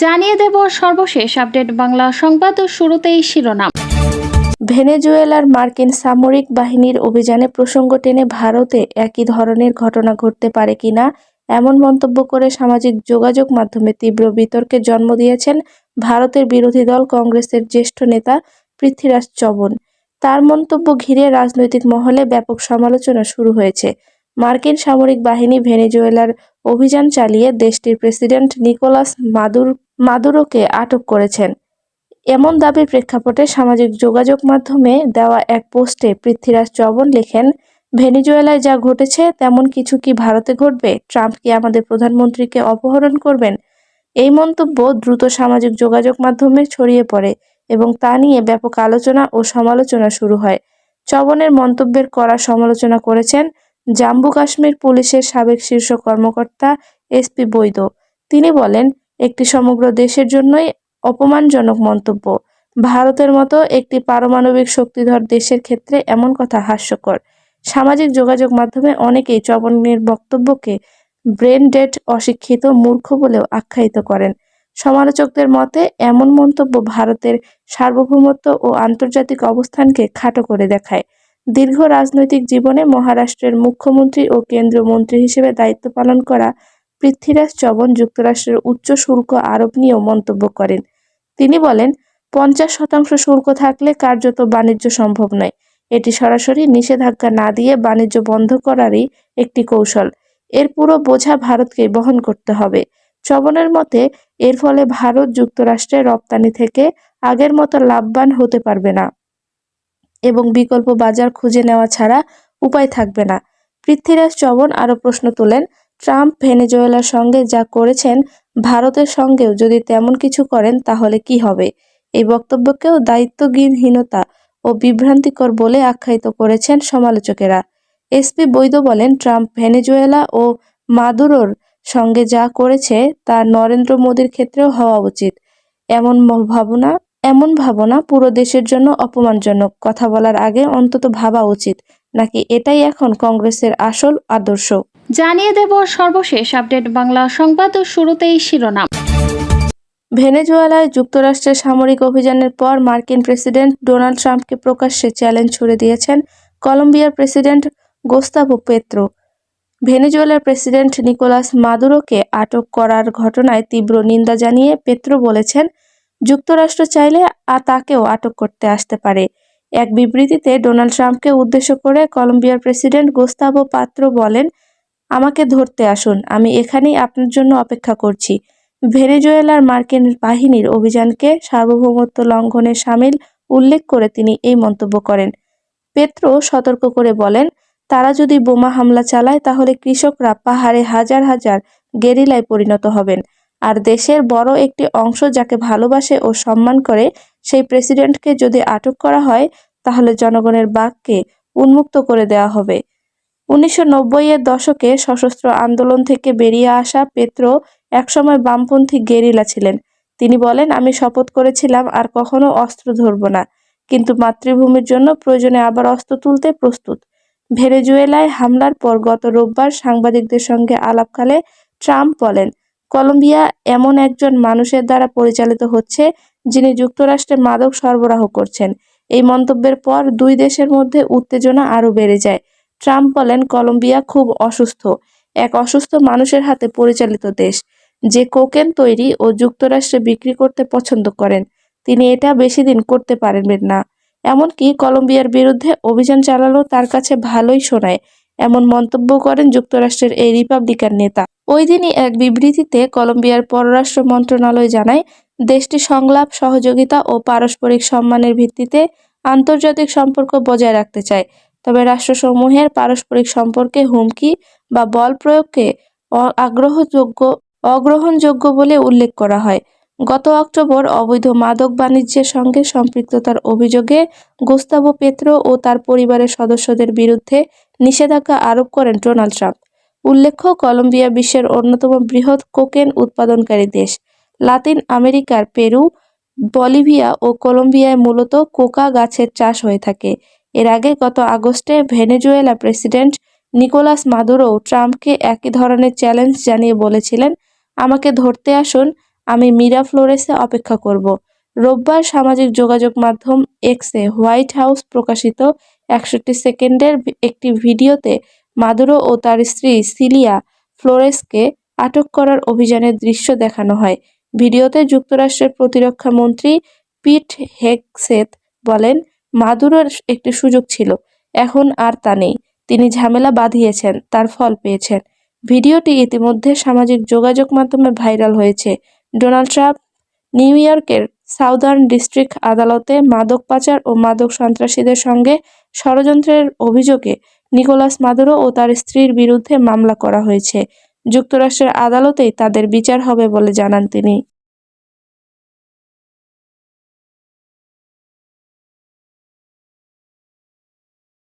জানিয়ে দেব সর্বশেষ আপডেট বাংলা সংবাদ ও শুরুতেই শিরোনাম। ভেনেজুয়েলার মার্কিন সামরিক বাহিনীর অভিযানে প্রসঙ্গ টেনে ভারতে একই ধরনের ঘটনা ঘটতে পারে কিনা এমন মন্তব্য করে সামাজিক যোগাযোগ মাধ্যমে তীব্র বিতর্কের জন্ম দিয়েছেন ভারতের বিরোধী দল কংগ্রেসের জ্যেষ্ঠ নেতা পৃথ্বীরাজ চৌহান। তার মন্তব্য ঘিরে রাজনৈতিক মহলে ব্যাপক সমালোচনা শুরু হয়েছে। মার্কিন সামরিক বাহিনী ভেনেজুয়েলার অভিযান চালিয়ে দেশটির প্রেসিডেন্ট নিকোলাস মাদুরোকে আটক করেছেন। এমন দাবির প্রেক্ষাপটে সামাজিক যোগাযোগ মাধ্যমে দেওয়া এক পোস্টে পৃথ্বীরাজ চৌহান লেখেন, ভেনেজুয়েলায় যা ঘটেছে তেমন কিছু কি ভারতে ঘটবে? ট্রাম্প কি আমাদের প্রধানমন্ত্রীকে অপহরণ করবেন? এই মন্তব্য দ্রুত সামাজিক যোগাযোগ মাধ্যমে ছড়িয়ে পড়ে এবং তা নিয়ে ব্যাপক আলোচনা ও সমালোচনা শুরু হয়। চৌহানের মন্তব্যের কড়া সমালোচনা করেছেন জম্মু কাশ্মীর পুলিশের সাবেক শীর্ষ কর্মকর্তা এসপি বৈদ। তিনি বলেন, একটি সমগ্র দেশের জন্যই অপমানজনক মন্তব্য। ভারতের মতো একটি পারমাণবিক শক্তিধর দেশের ক্ষেত্রে এমন কথা হাস্যকর। সামাজিক যোগাযোগ মাধ্যমে অনেকেই চৌহানের বক্তব্যকে ব্রেন ডেড, অশিক্ষিত, মূর্খ বলেও আখ্যায়িত করেন। সমালোচকদের মতে এমন মন্তব্য ভারতের সার্বভৌমত্ব ও আন্তর্জাতিক অবস্থানকে খাটো করে দেখায়। দীর্ঘ রাজনৈতিক জীবনে মহারাষ্ট্রের মুখ্যমন্ত্রী ও কেন্দ্রীয় মন্ত্রী হিসেবে দায়িত্ব পালন করা পৃথ্বীরাজ চৌহান যুক্তরাষ্ট্রের উচ্চ শুল্ক আরোপ নিয়েও মন্তব্য করেন। তিনি বলেন, 50% শুল্ক থাকলে কার্যত বাণিজ্য সম্ভব নয়। এটি সরাসরি নিষেধাজ্ঞা না দিয়ে বাণিজ্য বন্ধ করারই একটি কৌশল। এর পুরো বোঝা ভারতকেই বহন করতে হবে। চৌহানের মতে এর ফলে ভারত যুক্তরাষ্ট্রের রপ্তানি থেকে আগের মতো লাভবান হতে পারবে না এবং বিকল্প বাজার খুঁজে নেওয়া ছাড়া উপায় থাকবে না। পৃথ্বীরাজ চৌহান আরও প্রশ্ন তোলেন, ট্রাম্প ভেনেজুয়েলার সঙ্গে যা করেছেন ভারতের সঙ্গেও যদি তেমন কিছু করেন তাহলে কি হবে? এই বক্তব্যকেও দায়িত্বজ্ঞানহীনতা ও বিভ্রান্তিকর বলে আখ্যায়িত করেছেন সমালোচকেরা। এসপি বৈদ বলেন, ট্রাম্প ভেনেজুয়েলা ও মাদুরোর সঙ্গে যা করেছে তা নরেন্দ্র মোদীর ক্ষেত্রেও হওয়া উচিত। এমন ভাবনা পুরো দেশের জন্য অপমানজনক। কথা বলার আগে অন্তত ভাবা উচিত নাকি এটাই এখন কংগ্রেসের আসল আদর্শ? জানিয়ে দেব সর্বশেষ আপডেট বাংলা সংবাদ ও শুরুতেই শিরোনাম। ভেনেজুয়েলায় যুক্তরাষ্ট্রের সামরিক অভিযানের পর মার্কিন প্রেসিডেন্ট ডোনাল্ড ট্রাম্পকে প্রকাশ্যে চ্যালেঞ্জ ছুড়ে দিয়েছেন কলম্বিয়ার প্রেসিডেন্ট গোস্তাভো পেত্রো। ভেনেজুয়েলার প্রেসিডেন্ট নিকোলাস মাদুরোকে আটক করার ঘটনায় তীব্র নিন্দা জানিয়ে পেত্রো বলেছেন, যুক্তরাষ্ট্র চাইলে তাকেও আটক করতে আসতে পারে। এক বিবৃতিতে ডোনাল্ড ট্রাম্পকে উদ্দেশ্য করে কলম্বিয়ার প্রেসিডেন্ট গোস্তাভো পেত্রো বলেন, আমাকে ধরতে আসুন, আমি এখানেই আপনার জন্য অপেক্ষা করছি। ভেনেজুয়েলার মার্কিন বাহিনীর অভিযানকে সার্বভৌমত্ব লঙ্ঘনের শামিল উল্লেখ করে তিনি এই মন্তব্য করেন। পেত্রো সতর্ক করে বলেন, তারা যদি বোমা হামলা চালায় তাহলে কৃষকরা পাহাড়ে হাজার হাজার গেরিলায় পরিণত হবেন। আর দেশের বড় একটি অংশ যাকে ভালোবাসে ও সম্মান করে সেই প্রেসিডেন্টকে যদি আটক করা হয় তাহলে জনগণের বাককে উন্মুক্ত করে দেওয়া হবে। 1990-এর দশকে সশস্ত্র আন্দোলন থেকে বেরিয়ে আসা পেত্রো একসময় বামপন্থী গেরিলা ছিলেন। তিনি বলেন, আমি শপথ করেছিলাম আর কখনো অস্ত্র ধরব না, কিন্তু মাতৃভূমির জন্য প্রয়োজনে আবার অস্ত্র তুলতে প্রস্তুত। ভেনেজুয়েলায় হামলার পর গত রোববার সাংবাদিকদের সঙ্গে আলাপকালে ট্রাম্প বলেন, কলম্বিয়া এমন একজন মানুষের দ্বারা পরিচালিত হচ্ছে যিনি যুক্তরাষ্ট্রে মাদক সরবরাহ করছেন। এই মন্তব্যের পর দুই দেশের মধ্যে উত্তেজনা আরও বেড়ে যায়। ট্রাম্প বলেন, কলম্বিয়া খুব অসুস্থ, এক অসুস্থ মানুষের হাতে পরিচালিত দেশ, যে কোকেন তৈরি ও যুক্তরাষ্ট্রে বিক্রি করতে পছন্দ করেন। তিনি এটা বেশি দিন করতে পারবেন না। এমনকি কলম্বিয়ার বিরুদ্ধে অভিযান চালানো তার কাছে ভালোই শোনায়, এমন মন্তব্য করেন যুক্তরাষ্ট্রের এই রিপাবলিকান নেতা। ওই দিনই এক বিবৃতিতে কলম্বিয়ার পররাষ্ট্র মন্ত্রণালয় জানায়, দেশটি সংলাপ, সহযোগিতা ও পারস্পরিক সম্মানের ভিত্তিতে আন্তর্জাতিক সম্পর্ক বজায় রাখতে চায়। তবে রাষ্ট্রসমূহের পারস্পরিক সম্পর্কে হুমকি বা বল প্রয়োগকে অগ্রহণযোগ্য বলে উল্লেখ করা হয়। গত অক্টোবর অবৈধ মাদক বাণিজ্যের সঙ্গে সম্পৃক্ততার অভিযোগে গোস্তাভো পেত্রো ও তার পরিবারের সদস্যদের বিরুদ্ধে নিষেধাজ্ঞা আরোপ করেন ডোনাল্ড ট্রাম্প। উল্লেখ্য, কলম্বিয়া বিশ্বের অন্যতম বৃহৎ কোকেন উৎপাদনকারী দেশ। লাতিন আমেরিকার পেরু, বলিভিয়া ও কলম্বিয়ায় মূলত কোকা গাছের চাষ হয়ে থাকে। এর আগে গত আগস্টে ভেনেজুয়েলা প্রেসিডেন্ট নিকোলাস মাদুরো ট্রাম্পকে একই ধরনের চ্যালেঞ্জ জানিয়ে বলেছিলেন, আমাকে ধরতে আসুন, আমি মিরা ফ্লোরেসে অপেক্ষা করব। রোববার সামাজিক যোগাযোগ মাধ্যম এক্সে হোয়াইট হাউস প্রকাশিত ৬১ সেকেন্ডের একটি ভিডিওতে মাদুরো ও তার স্ত্রী সিলিয়া ফ্লোরেসকে আটক করার অভিযানের দৃশ্য দেখানো হয়। ভিডিওতে যুক্তরাষ্ট্রের প্রতিরক্ষা মন্ত্রী পিট হেগসেথ বলেন, মাদুরোর একটি সুযোগ ছিল, এখন আর তা নেই। তিনি ঝামেলা বাঁধিয়েছেন, তার ফল পেয়েছেন। ভিডিওটি ইতিমধ্যে সামাজিক যোগাযোগ মাধ্যমে ভাইরাল হয়েছে। ডোনাল্ড ট্রাম্প নিউ ইয়র্কের সাউদার্ন ডিস্ট্রিক্ট আদালতে মাদক পাচার ও মাদক সন্ত্রাসীদের সঙ্গে ষড়যন্ত্রের অভিযোগে নিকোলাস মাদুরো ও তার স্ত্রীর বিরুদ্ধে মামলা করা হয়েছে। যুক্তরাষ্ট্রের আদালতেই তাদের বিচার হবে বলে জানান তিনি।